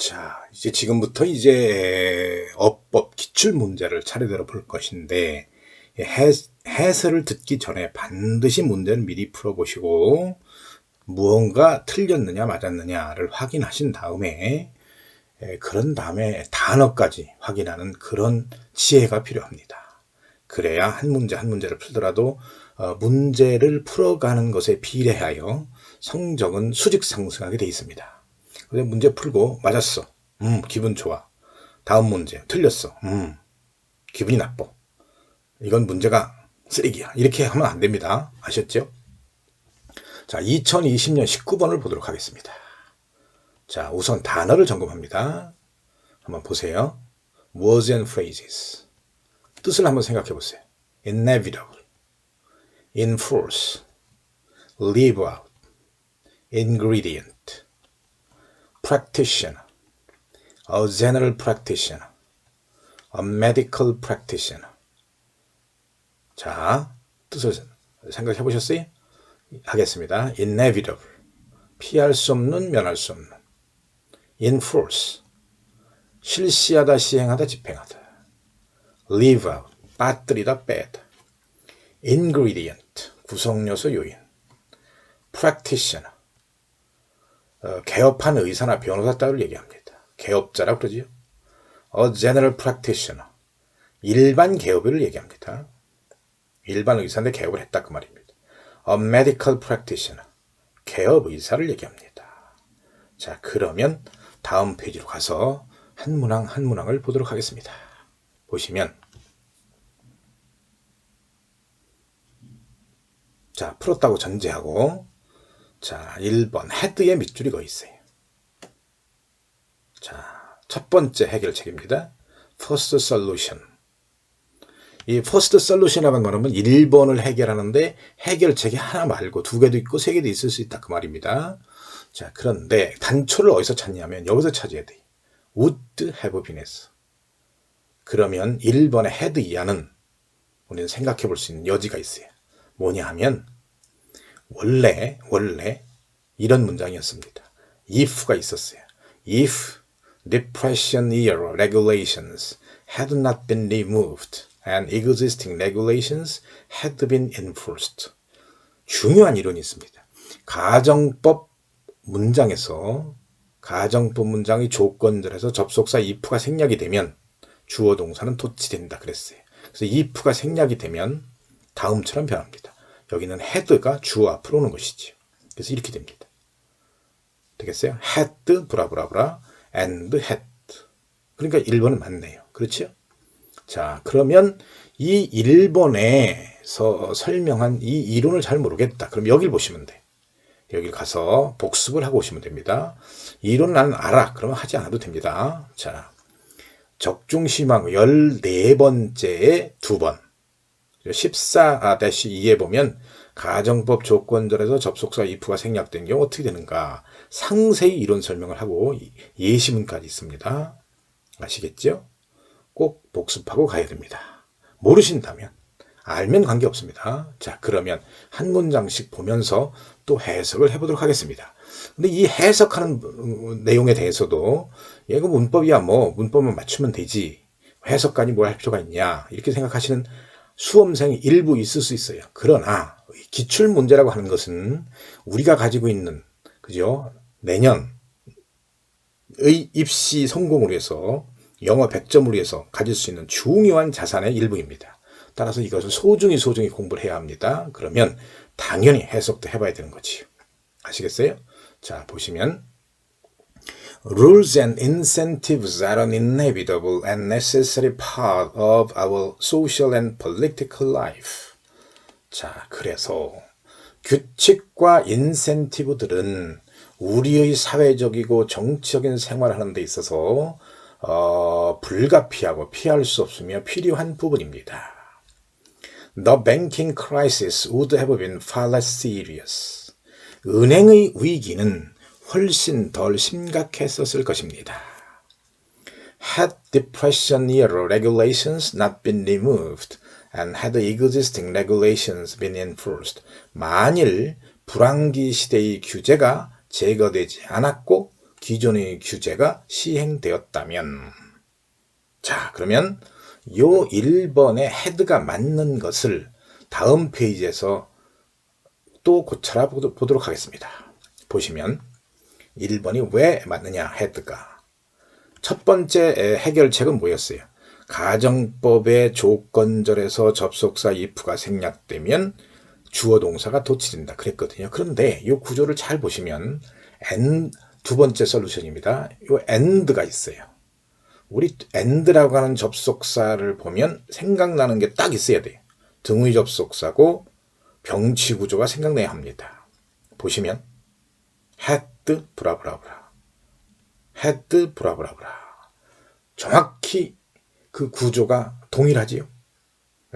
자, 이제 지금부터 이제 어법 기출 문제를 차례대로 볼 것인데, 해설을 듣기 전에 반드시 문제를 미리 풀어보시고, 무언가 틀렸느냐 맞았느냐를 확인하신 다음에, 그런 다음에 단어까지 확인하는 그런 지혜가 필요합니다. 그래야 한 문제 한 문제를 풀더라도 문제를 풀어가는 것에 비례하여 성적은 수직 상승하게 돼 있습니다. 근데 문제 풀고 맞았어. 기분 좋아. 다음 문제 틀렸어. 기분이 나빠. 이건 문제가 쓰레기야. 이렇게 하면 안 됩니다. 아셨죠? 자, 2020년 19번을 보도록 하겠습니다. 자, 우선 단어를 점검합니다. 한번 보세요. words and phrases. 뜻을 한번 생각해 보세요. inevitable, enforce, leave out, ingredient, practitioner, a general practitioner, a medical practitioner. 자, 뜻을 생각해 보셨어요? 하겠습니다. inevitable, 피할 수 없는, 면할 수 없는. enforce, 실시하다, 시행하다, 집행하다. leave out, 빠뜨리다, 빼다. ingredient, 구성요소, 요인. practitioner, 개업한 의사나 변호사 따위를 얘기합니다. 개업자라고 그러지요. A general practitioner, 일반 개업을 얘기합니다. 일반 의사인데 개업을 했다 그 말입니다. A medical practitioner, 개업 의사를 얘기합니다. 자, 그러면 다음 페이지로 가서 한 문항 한 문항을 보도록 하겠습니다. 보시면 자, 풀었다고 전제하고 자, 1번 헤드에 밑줄이 거 있어요. 자, 첫 번째 해결책입니다. First solution. 이 first solution이라는 말은 1번을 해결하는데 해결책이 하나 말고 두 개도 있고 세 개도 있을 수 있다 그 말입니다. 자, 그런데 단초를 어디서 찾냐면 여기서 찾아야 돼. would have been 했어. 그러면 1번의 had 이하는 우리는 생각해 볼 수 있는 여지가 있어요. 뭐냐 하면 원래 이런 문장이었습니다. if가 있었어요. If depression era regulations had not been removed and existing regulations had been enforced. 중요한 이론이 있습니다. 가정법 문장에서 가정법 문장의 조건들에서 접속사 if가 생략이 되면 주어 동사는 도치된다 그랬어요. 그래서 if가 생략이 되면 다음처럼 변합니다. 여기는 had가 주어 앞으로 오는 것이죠. 그래서 이렇게 됩니다. 되겠어요? had 브라브라브라 and had. 그러니까 1번은 맞네요. 그렇죠? 자, 그러면 이 1번에서 설명한 이 이론을 잘 모르겠다. 그럼 여길 보시면 돼. 여길 가서 복습을 하고 오시면 됩니다. 이론 나는 알아. 그러면 하지 않아도 됩니다. 자, 적중심하고 14번째에 2번. 14-2에 보면 가정법 조건절에서 접속사 if가 생략된 경우 어떻게 되는가 상세히 이론 설명을 하고 예시문까지 있습니다. 아시겠죠? 꼭 복습하고 가야 됩니다. 모르신다면 알면 관계없습니다. 자, 그러면 한 문장씩 보면서 또 해석을 해보도록 하겠습니다. 근데 이 해석하는 내용에 대해서도 얘가 문법이야 뭐 문법만 맞추면 되지 해석까지 뭘 할 필요가 있냐 이렇게 생각하시는 수험생이 일부 있을 수 있어요. 그러나 기출문제라고 하는 것은 우리가 가지고 있는 그죠? 내년의 입시 성공을 위해서 영어 100점을 위해서 가질 수 있는 중요한 자산의 일부입니다. 따라서 이것을 소중히 공부를 해야 합니다. 그러면 당연히 해석도 해봐야 되는 거지요. 아시겠어요? 자, 보시면 Rules and incentives are an inevitable and necessary part of our social and political life. 자, 그래서 규칙과 인센티브들은 우리의 사회적이고 정치적인 생활을 하는 데 있어서 불가피하고 피할 수 없으며 필요한 부분입니다. The banking crisis would have been far less serious. 은행의 위기는 훨씬 덜 심각했었을 것입니다. Had depression era regulations not been removed and had existing regulations been enforced. 만일 불황기 시대의 규제가 제거되지 않았고 기존의 규제가 시행되었다면. 자, 그러면 요 1번의 헤드가 맞는 것을 다음 페이지에서 또 고쳐라 보도록 하겠습니다. 보시면 1번이 왜 맞느냐, 헤드가. 첫 번째 해결책은 뭐였어요? 가정법의 조건절에서 접속사 if가 생략되면 주어 동사가 도치된다 그랬거든요. 그런데 이 구조를 잘 보시면 두 번째 솔루션입니다. 이 and가 있어요. 우리 and라고 하는 접속사를 보면 생각나는 게 딱 있어야 돼요. 등의 접속사고 병치 구조가 생각나야 합니다. 보시면 had 브라브라브라 had 브라브라브라 정확히 그 구조가 동일하지요.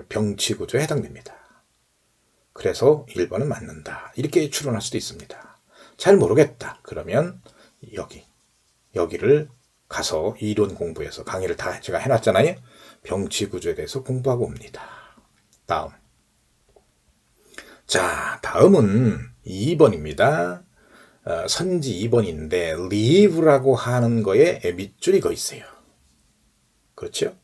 병치 구조에 해당됩니다. 그래서 1번은 맞는다. 이렇게 추론할 수도 있습니다. 잘 모르겠다. 그러면 여기를 가서 이론 공부해서 강의를 다 제가 해놨잖아요. 병치 구조에 대해서 공부하고 옵니다. 다음. 자, 다음은 2번입니다. 선지 2번인데 leave라고 하는 거에 밑줄이 거 있어요. 그렇죠?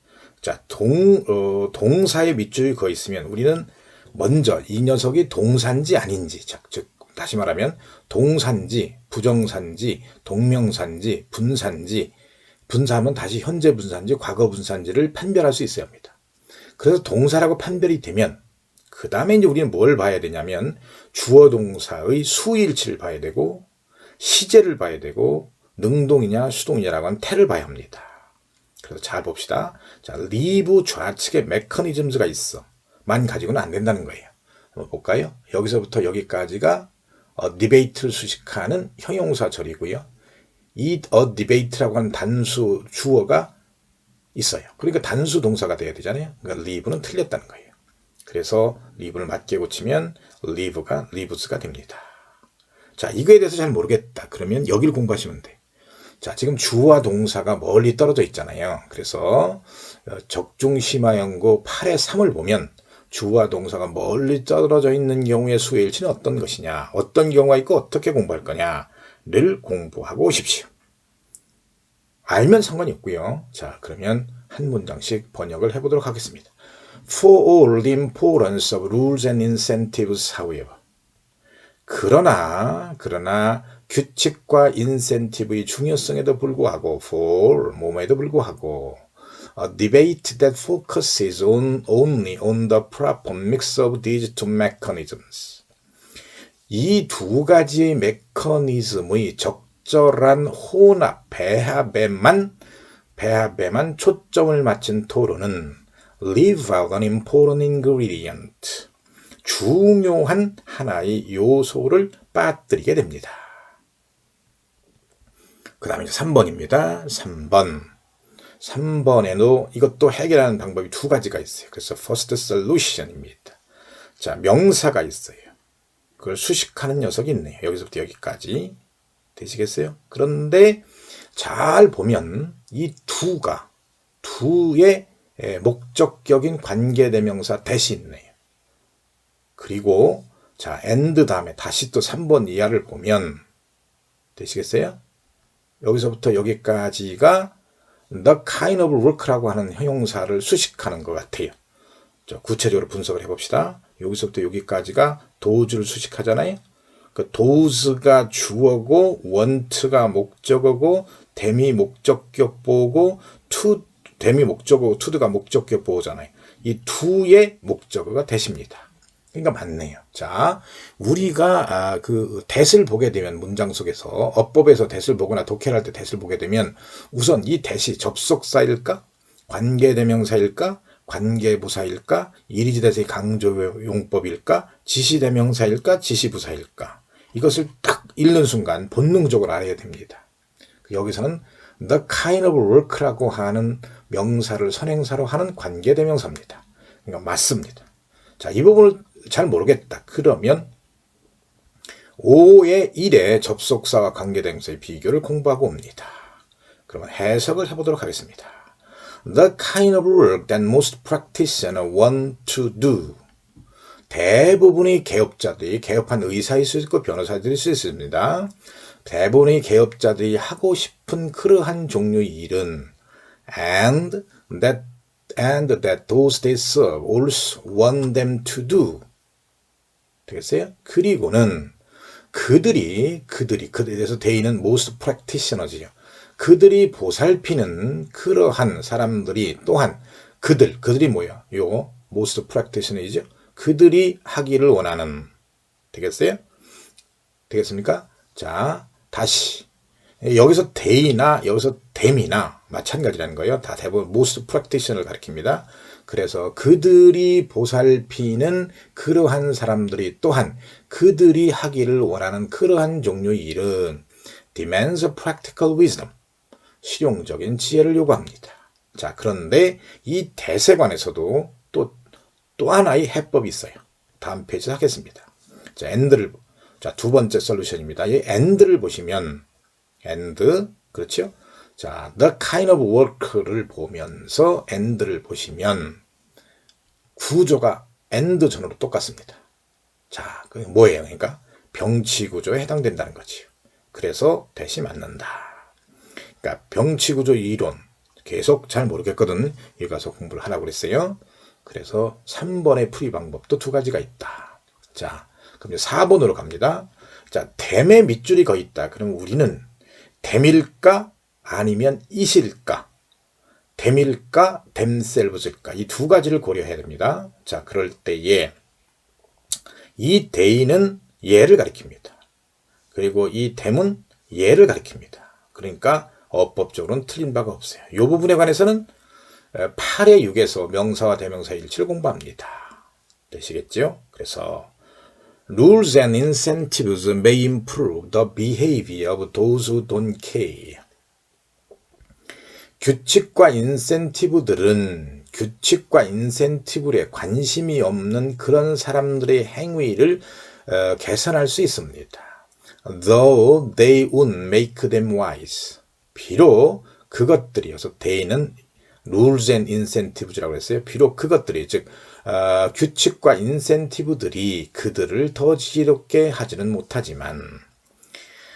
자, 동사의 밑줄이 거 있으면 우리는 먼저 이 녀석이 동사인지 아닌지, 즉 다시 말하면 동사인지 부정사인지 동명사인지 분사인지, 분사하면 다시 현재 분사인지 과거 분사인지를 판별할 수 있어야 합니다. 그래서 동사라고 판별이 되면 그 다음에 이제 우리는 뭘 봐야 되냐면 주어 동사의 수일치를 봐야 되고 시제를 봐야 되고 능동이냐 수동이냐라고 하는 태를 봐야 합니다. 그래서 잘 봅시다. 자, leave 좌측에 mechanisms가 있어. 만 가지고는 안 된다는 거예요. 한번 볼까요? 여기서부터 여기까지가 debate를 수식하는 형용사절이고요. 이 debate라고 하는 단수 주어가 있어요. 그러니까 단수 동사가 돼야 되잖아요. 그러니까 leave는 틀렸다는 거예요. 그래서 leave를 맞게 고치면 lives가 됩니다. 자, 이거에 대해서 잘 모르겠다. 그러면 여기를 공부하시면 돼. 자, 지금 주어와 동사가 멀리 떨어져 있잖아요. 그래서 적중심화연구 8의 3을 보면 주어와 동사가 멀리 떨어져 있는 경우의 수의 일치는 어떤 것이냐, 어떤 경우가 있고 어떻게 공부할 거냐를 공부하고 오십시오. 알면 상관이 없고요. 자, 그러면 한 문장씩 번역을 해보도록 하겠습니다. For all the importance of rules and incentives, however. 그러나 규칙과 인센티브의 중요성에도 불구하고 for 뭐에도 불구하고 a debate that focuses only on the proper mix of these two mechanisms. 이 두 가지의 메커니즘의 적절한 혼합, 배합에만 초점을 맞춘 토론은 leave out an important ingredient. 중요한 하나의 요소를 빠뜨리게 됩니다. 그 다음에 3번입니다. 3번에도 이것도 해결하는 방법이 두 가지가 있어요. 그래서 first solution입니다. 자, 명사가 있어요. 그걸 수식하는 녀석이 있네요. 여기서부터 여기까지. 되시겠어요? 그런데 잘 보면 이 두의 목적격인 관계대명사 대시 있네요. 그리고 자, and 다음에 다시 또 3번 이하를 보면 되시겠어요? 여기서부터 여기까지가 the kind of work라고 하는 형용사를 수식하는 것 같아요. 자, 구체적으로 분석을 해봅시다. 여기서부터 여기까지가 does를 수식하잖아요. 그 does가 주어고 want가 목적어고 them이 목적격 보고 them이 목적어고 to가 목적격 보호잖아요. 이 to의 목적어가 that입니다. 그러니까 맞네요. 자, 우리가 그 that을 보게 되면 문장 속에서 어법에서 that을 보거나 독해를 할 때 that을 보게 되면 우선 이 that이 접속사일까? 관계대명사일까? 관계부사일까? 이리지대세의 강조용법일까? 지시대명사일까? 지시부사일까? 이것을 딱 읽는 순간 본능적으로 알아야 됩니다. 여기서는 the kind of work라고 하는 명사를 선행사로 하는 관계대명사입니다. 그러니까 맞습니다. 자, 이 부분을 잘 모르겠다. 그러면 5의 1의 접속사와 관계대명사의 비교를 공부하고 옵니다. 그러면 해석을 해보도록 하겠습니다. The kind of work that most practitioners want to do. 대부분의 개업자들이 개업한 의사일 수 있고 변호사들일 수 있습니다. 대부분의 개업자들이 하고 싶은 그러한 종류의 일은 and that those they serve also want them to do. 되겠어요? 그리고는 그들에 대해서 대의는 most practitioners죠. 그들이 보살피는 그러한 사람들이 또한 그들이 뭐야? 요 most practitioner이죠. 그들이 하기를 원하는. 되겠어요? 되겠습니까? 자, 다시 여기서 they나 여기서 them이나 마찬가지라는 거예요. 다 대부분 most practitioner를 가리킵니다. 그래서 그들이 보살피는 그러한 사람들이 또한 그들이 하기를 원하는 그러한 종류의 일은 demands practical wisdom, 실용적인 지혜를 요구합니다. 자, 그런데 이 대세관에서도 또 하나의 해법이 있어요. 다음 페이지 하겠습니다. 자, 자, 두 번째 솔루션입니다. 이 and를 보시면 and, 그렇죠? 자, the kind of work를 보면서 and를 보시면 구조가 and 전으로 똑같습니다. 자, 그게 뭐예요? 그러니까 병치 구조에 해당된다는 거지요. 그래서 대시 맞는다. 그러니까 병치 구조 이론 계속 잘 모르겠거든. 여기 가서 공부를 하라고 그랬어요. 그래서 3번의 풀이 방법도 두 가지가 있다. 자, 그럼 4번으로 갑니다. 자, 댐의 밑줄이 거 있다. 그럼 우리는 댐일까 아니면 이실까? 댐일까 댐셀브스일까? 이 두 가지를 고려해야 됩니다. 자, 그럴 때에 이 대의는 얘를 가리킵니다. 그리고 이 댐은 얘를 가리킵니다. 그러니까 어법적으로는 틀린 바가 없어요. 이 부분에 관해서는 8의 6에서 명사와 대명사 일치를 공부합니다. 되시겠죠? 그래서 Rules and incentives may improve the behavior of those who don't care. 규칙과 인센티브에 관심이 없는 그런 사람들의 행위를 개선할 수 있습니다. Though they would make them wise. 비록 그것들이, 그래서 they는 rules and incentives라고 했어요. 비록 그것들이, 즉 규칙과 인센티브들이 그들을 더 지혜롭게 하지는 못하지만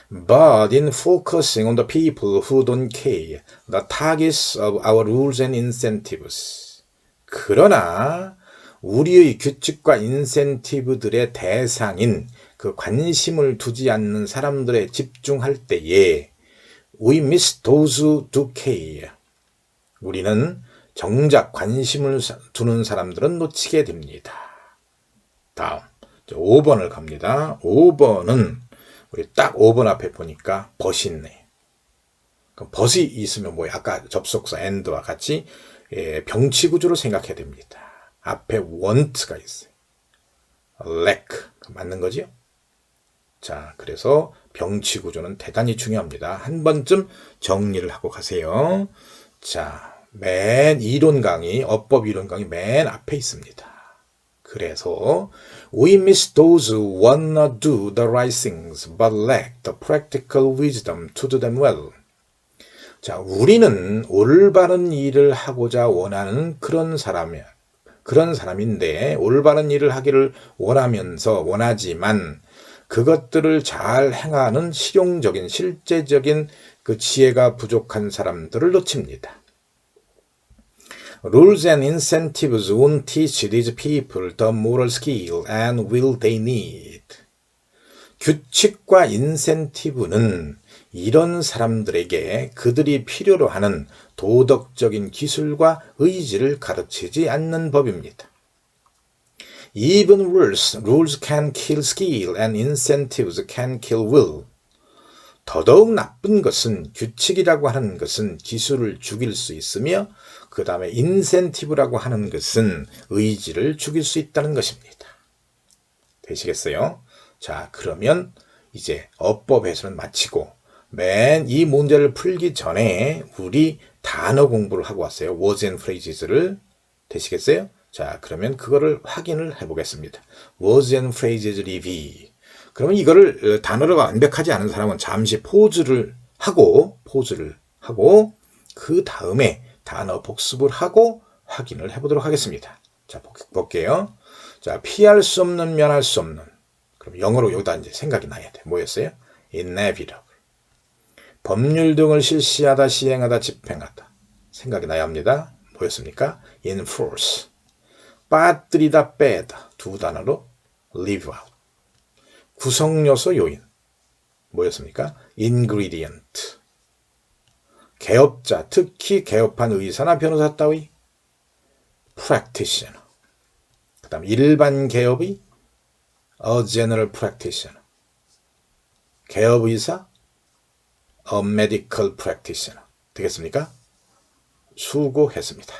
But in focusing on the people who don't care, the targets of our rules and incentives. 그러나 우리의 규칙과 인센티브들의 대상인 그 관심을 두지 않는 사람들에 집중할 때에 We miss those who do care. 우리는 정작 관심을 두는 사람들은 놓치게 됩니다. 다음 5번을 갑니다. 5번은 우리 딱 5번 앞에 보니까 벗이 있네. 그럼 벗이 있으면 뭐야? 아까 접속사 and와 같이 병치 구조로 생각해야 됩니다. 앞에 want가 있어요. lack 맞는 거죠? 자, 그래서 병치 구조는 대단히 중요합니다. 한 번쯤 정리를 하고 가세요. 자, 맨 이론 강의, 어법 이론 강의 맨 앞에 있습니다. 그래서 We miss those who wanna do the right things but lack the practical wisdom to do them well. 자, 우리는 올바른 일을 하고자 원하는 그런 사람인데 올바른 일을 하기를 원하지만 그것들을 잘 행하는 실용적인 실제적인 그 지혜가 부족한 사람들을 놓칩니다. Rules and incentives won't teach these people the moral skill and will they need. 규칙과 인센티브는 이런 사람들에게 그들이 필요로 하는 도덕적인 기술과 의지를 가르치지 않는 법입니다. Even worse, rules can kill skill and incentives can kill will. 더더욱 나쁜 것은 규칙이라고 하는 것은 기술을 죽일 수 있으며 그 다음에 인센티브라고 하는 것은 의지를 죽일 수 있다는 것입니다. 되시겠어요? 자, 그러면 이제 어법 해설은 마치고 맨 이 문제를 풀기 전에 우리 단어 공부를 하고 왔어요. words and phrases를. 되시겠어요? 자, 그러면 그거를 확인을 해보겠습니다. words and phrases review. 그러면 이거를 단어가 완벽하지 않은 사람은 잠시 포즈를 하고 그 다음에 단어 복습을 하고 확인을 해보도록 하겠습니다. 자, 볼게요. 자, 피할 수 없는, 면할 수 없는. 그럼 영어로 여기다 이제 생각이 나야 돼. 뭐였어요? inevitable. 법률 등을 실시하다, 시행하다, 집행하다. 생각이 나야 합니다. 뭐였습니까? enforce. 빠뜨리다, 빼다. 두 단어로 leave out. 구성요소, 요인. 뭐였습니까? ingredient. 개업자, 특히 개업한 의사나 변호사 따위 practitioner. 그 다음 일반 개업의 a general practitioner. 개업의사 a medical practitioner. 되겠습니까? 수고했습니다.